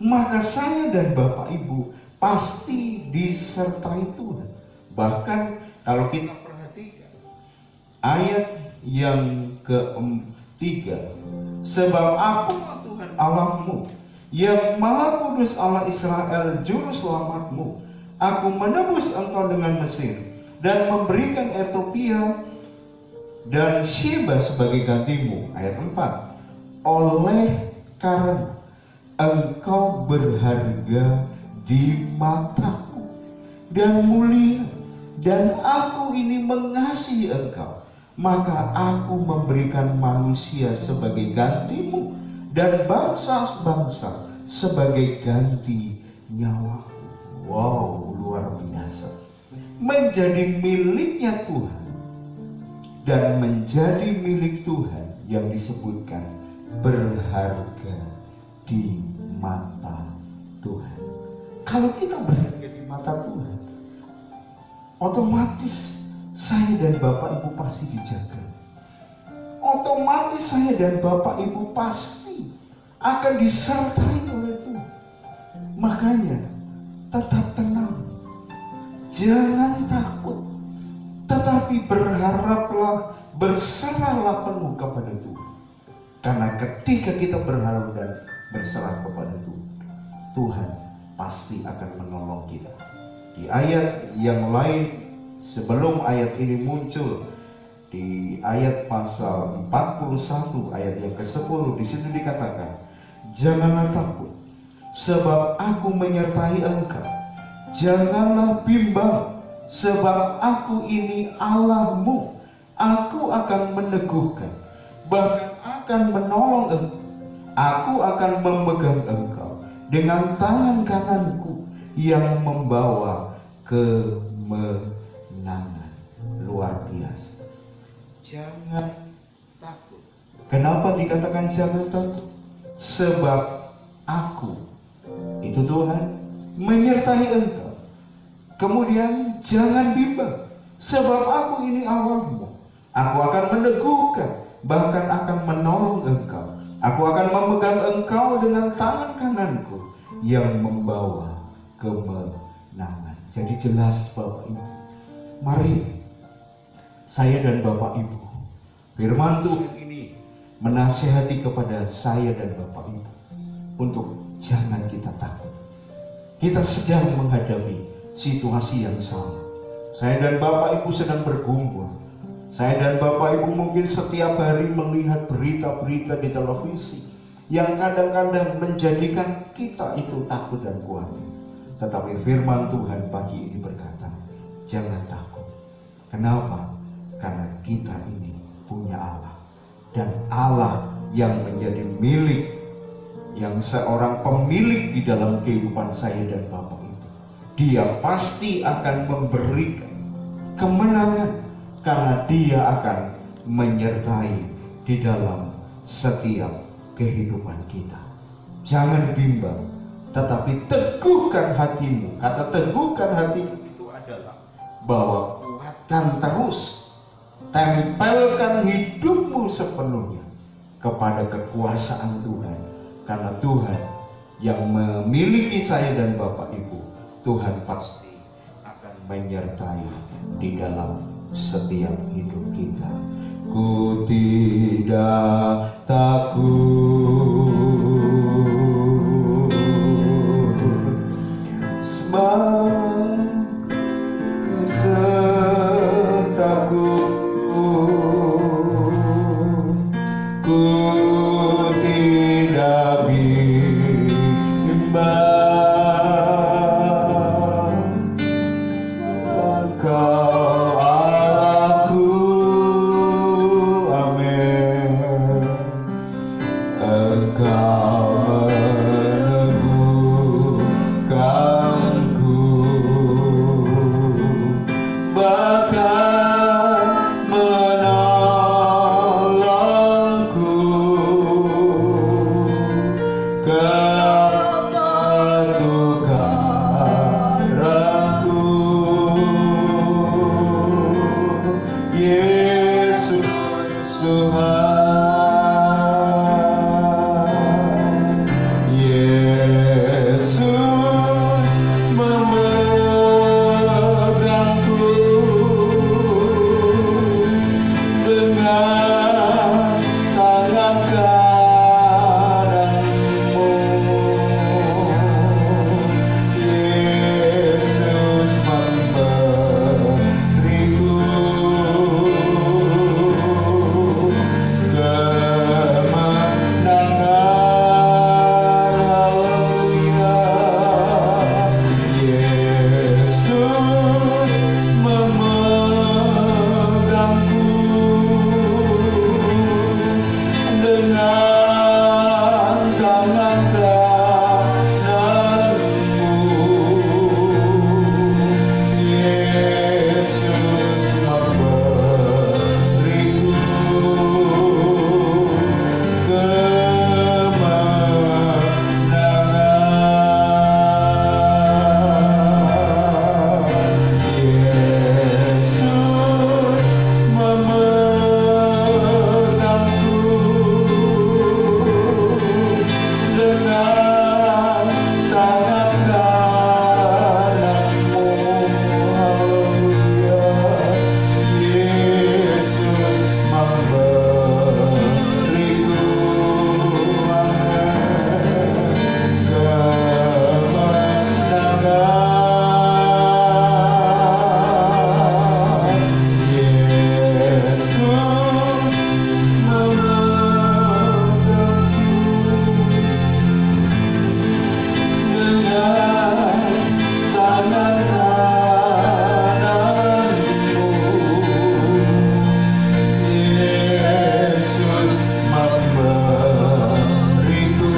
maka saya dan Bapak Ibu pasti disertai Tuhan. Bahkan kalau kita perhatikan ayat yang ketiga, sebab aku Tuhan Allahmu yang Maha Kudus, Allah Israel, juru selamatmu. Aku menebus engkau dengan Mesir dan memberikan Ethiopia dan Sheba sebagai gantimu. Ayat 4, oleh karena engkau berharga di mataku dan mulia, dan aku ini mengasihi engkau, maka aku memberikan manusia sebagai gantimu dan bangsa-bangsa sebagai ganti nyawaku. Wow, luar biasa. Menjadi miliknya Tuhan dan menjadi milik Tuhan yang disebutkan berharga di mata Tuhan. Kalau kita berharga di mata Tuhan, otomatis saya dan Bapak Ibu pasti dijaga. Otomatis saya dan Bapak Ibu pasti akan disertai oleh Tuhan. Makanya tetap tenang, jangan takut, tetapi berharaplah, berserahlah penuh kepada Tuhan. Karena ketika kita berharap dan berserah kepada Tuhan, Tuhan pasti akan menolong kita. Di ayat yang lain sebelum ayat ini muncul, di ayat pasal 41 ayat yang ke-10, di situ dikatakan, janganlah takut, sebab aku menyertai engkau. Janganlah bimbang, sebab aku ini Allahmu. Aku akan meneguhkan, bahkan akan menolong engkau. Aku akan memegang engkau dengan tangan kananku yang membawa kemenangan. Luar biasa. Jangan takut. Kenapa dikatakan jangan takut? Sebab aku, itu Tuhan, menyertai engkau. Kemudian jangan bimbang, sebab aku ini Allahmu. Aku akan meneguhkan, bahkan akan menolong engkau. Aku akan memegang engkau dengan tangan kananku yang membawa kemenangan. Jadi jelas Bapak Ibu, mari saya dan Bapak Ibu, firman Tuhan ini menasihati kepada saya dan Bapak Ibu untuk jangan kita takut. Kita sedang menghadapi situasi yang sama. Saya dan Bapak Ibu sedang bergumul. Saya dan Bapak Ibu mungkin setiap hari melihat berita-berita di televisi yang kadang-kadang menjadikan kita itu takut dan khawatir. Tetapi firman Tuhan pagi ini berkata, jangan takut. Kenapa? Karena kita ini punya Allah. Dan Allah yang menjadi milik, yang seorang pemilik di dalam kehidupan saya dan Bapak Ibu, Dia pasti akan memberikan kemenangan, karena Dia akan menyertai di dalam setiap kehidupan kita. Jangan bimbang, tetapi teguhkan hatimu. Kata teguhkan hatimu itu adalah bahwa kuatkan terus, tempelkan hidupmu sepenuhnya kepada kekuasaan Tuhan. Karena Tuhan yang memiliki saya dan Bapak Ibu, Tuhan pasti akan menyertai di dalam setiap hidup kita. Ku tidak takut, sebab sertaku. Ku tidak bimbang, Engkau Allahku, amin. Engkau meneguhkanku, bahkan menolongku, ketukaranku. Yesus Tuhan, Yesus memegangku dengan tangan kananmu. Yesus memberiku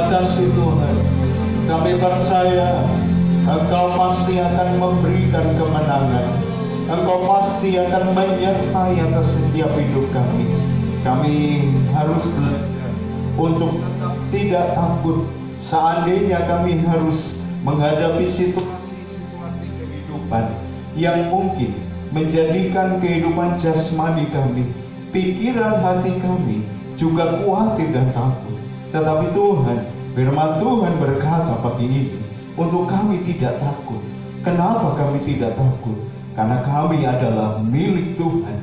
kasih Tuhan. Kami percaya Engkau pasti akan memberikan kemenangan. Engkau pasti akan menyertai atas setiap hidup kami. Kami harus belajar untuk tetap tidak takut seandainya kami harus menghadapi situasi-situasi kehidupan yang mungkin menjadikan kehidupan jasmani kami, pikiran hati kami juga khawatir dan takut. Tetapi Tuhan, firman Tuhan berkata pagi ini, untuk kami tidak takut. Kenapa kami tidak takut? Karena kami adalah milik Tuhan.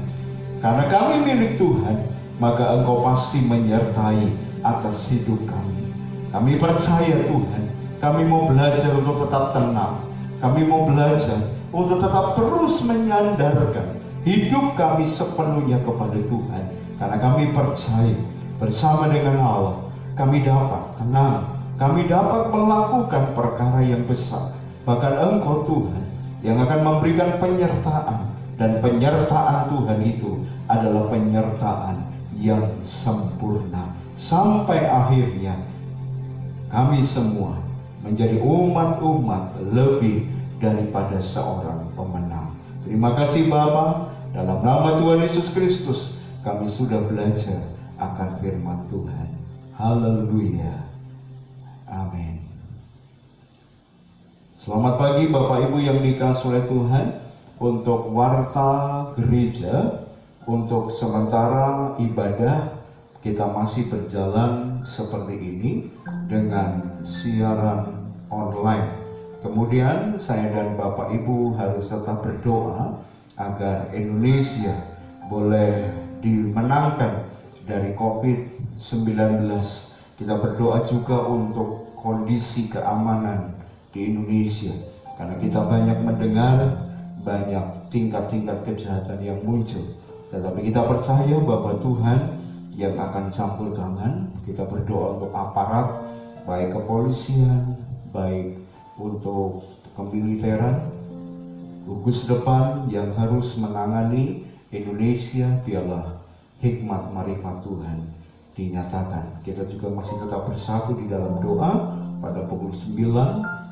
Karena kami milik Tuhan, maka Engkau pasti menyertai atas hidup kami. Kami percaya Tuhan, kami mau belajar untuk tetap tenang. Kami mau belajar untuk tetap terus menyandarkan hidup kami sepenuhnya kepada Tuhan. Karena kami percaya bersama dengan Allah kami dapat tenang, kami dapat melakukan perkara yang besar. Bahkan Engkau Tuhan yang akan memberikan penyertaan, dan penyertaan Tuhan itu adalah penyertaan yang sempurna. Sampai akhirnya kami semua menjadi umat-umat lebih daripada seorang pemenang. Terima kasih Bapa, dalam nama Tuhan Yesus Kristus kami sudah belajar akan firman Tuhan. Haleluya. Amin. Selamat pagi Bapak Ibu yang dikasihi oleh Tuhan. Untuk warta gereja, untuk sementara ibadah kita masih berjalan seperti ini dengan siaran online. Kemudian saya dan Bapak Ibu harus tetap berdoa agar Indonesia boleh dimenangkan dari COVID-19. Kita berdoa juga untuk kondisi keamanan di Indonesia, karena kita banyak mendengar banyak tingkat-tingkat kejahatan yang muncul. Tetapi kita percaya bahwa Tuhan yang akan campur tangan. Kita berdoa untuk aparat, baik kepolisian, baik untuk kemiliteran, gugus depan yang harus menangani Indonesia. Biarlah hikmat marifat Tuhan dinyatakan. Kita juga masih tetap bersatu di dalam doa pada pukul 9.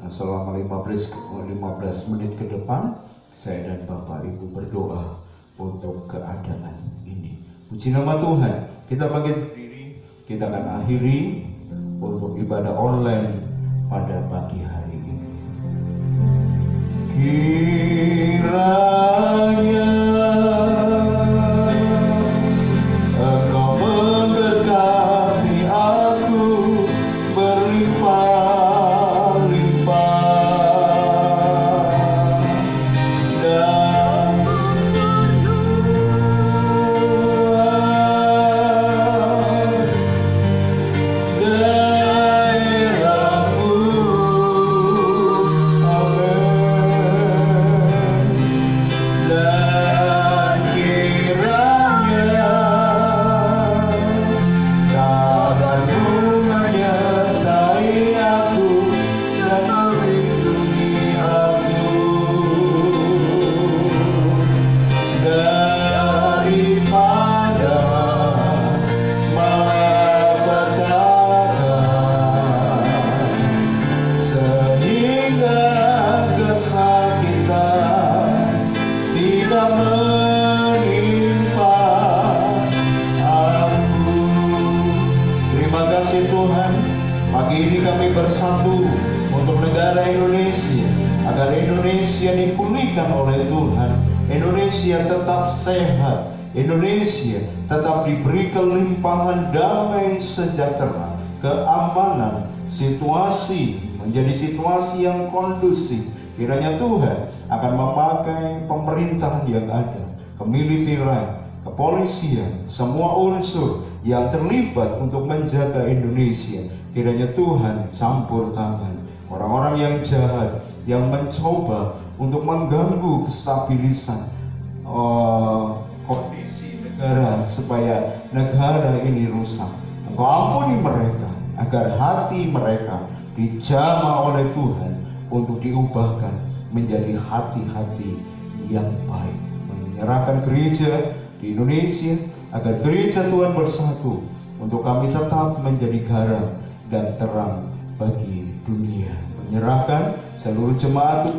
Selama 15 menit ke depan, saya dan Bapak Ibu berdoa untuk keadaan ini. Puji nama Tuhan. Kita bangkit berdiri, kita akan akhiri untuk ibadah online pada pagi hari ini. Kiranya Engkau memberkati aku berlimpah. Bersatu untuk negara Indonesia, agar Indonesia dipulihkan oleh Tuhan, Indonesia tetap sehat, Indonesia tetap diberi kelimpahan damai sejahtera, keamanan, situasi menjadi situasi yang kondusif. Kiranya Tuhan akan memakai pemerintahan yang ada, kemiliteran, kepolisian, semua unsur yang terlibat untuk menjaga Indonesia. Kiranya Tuhan campur tangan orang-orang yang jahat, yang mencoba untuk mengganggu kestabilisan kondisi negara, supaya negara ini rusak. Engkau ampuni mereka, agar hati mereka dijamah oleh Tuhan untuk diubahkan menjadi hati-hati yang baik. Menyerahkan gereja di Indonesia, agar gereja Tuhan bersatu, untuk kami tetap menjadi garam dan terang bagi dunia. Menyerahkan seluruh jemaat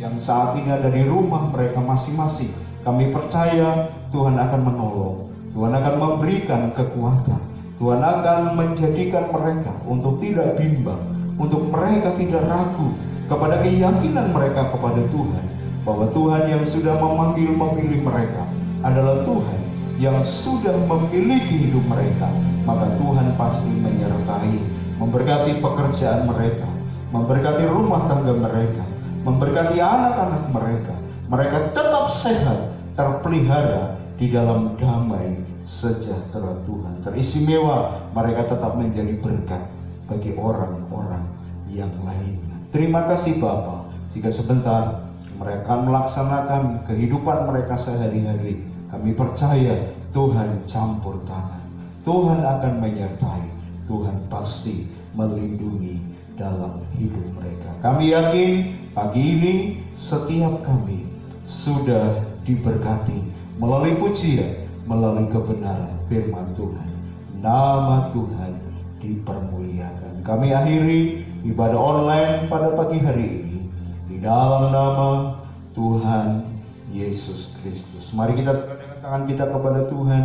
yang saat ini ada di rumah mereka masing-masing. Kami percaya Tuhan akan menolong, Tuhan akan memberikan kekuatan, Tuhan akan menjadikan mereka untuk tidak bimbang, untuk mereka tidak ragu kepada keyakinan mereka kepada Tuhan, bahwa Tuhan yang sudah memilih mereka adalah Tuhan yang sudah memiliki hidup mereka. Maka Tuhan pasti menyertai, memberkati pekerjaan mereka, memberkati rumah tangga mereka, memberkati anak-anak mereka. Mereka tetap sehat, terpelihara di dalam damai sejahtera Tuhan. Teristimewa, mereka tetap menjadi berkat bagi orang-orang yang lainnya. Terima kasih Bapa. Jika sebentar mereka melaksanakan kehidupan mereka sehari-hari. Kami percaya Tuhan campur tangan, Tuhan akan menyertai, Tuhan pasti melindungi dalam hidup mereka. Kami yakin pagi ini setiap kami sudah diberkati melalui pujian, melalui kebenaran firman Tuhan. Nama Tuhan dipermuliakan. Kami akhiri ibadah online pada pagi hari ini di dalam nama Tuhan Yesus Kristus. Mari kita tegakkan tangan kita kepada Tuhan.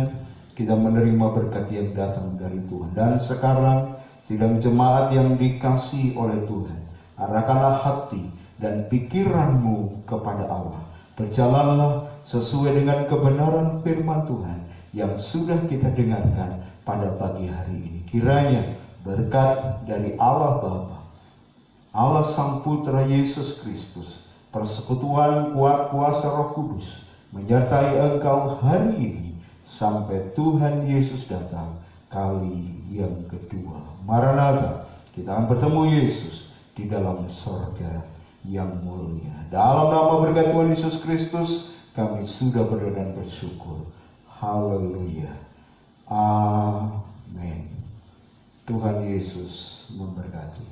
Kita menerima berkat yang datang dari Tuhan. Dan sekarang sidang jemaat yang dikasihi oleh Tuhan, arahkanlah hati dan pikiranmu kepada Allah. Berjalanlah sesuai dengan kebenaran firman Tuhan yang sudah kita dengarkan pada pagi hari ini. Kiranya berkat dari Allah Bapa, Allah Sang Putra Yesus Kristus, persekutuan kuat kuasa Roh Kudus menyertai engkau hari ini sampai Tuhan Yesus datang kali yang kedua. Maranatha, kita akan bertemu Yesus di dalam sorga yang mulia. Dalam nama berkat Tuhan Yesus Kristus, kami sudah berdoa dan bersyukur. Haleluya. Amin. Tuhan Yesus memberkati.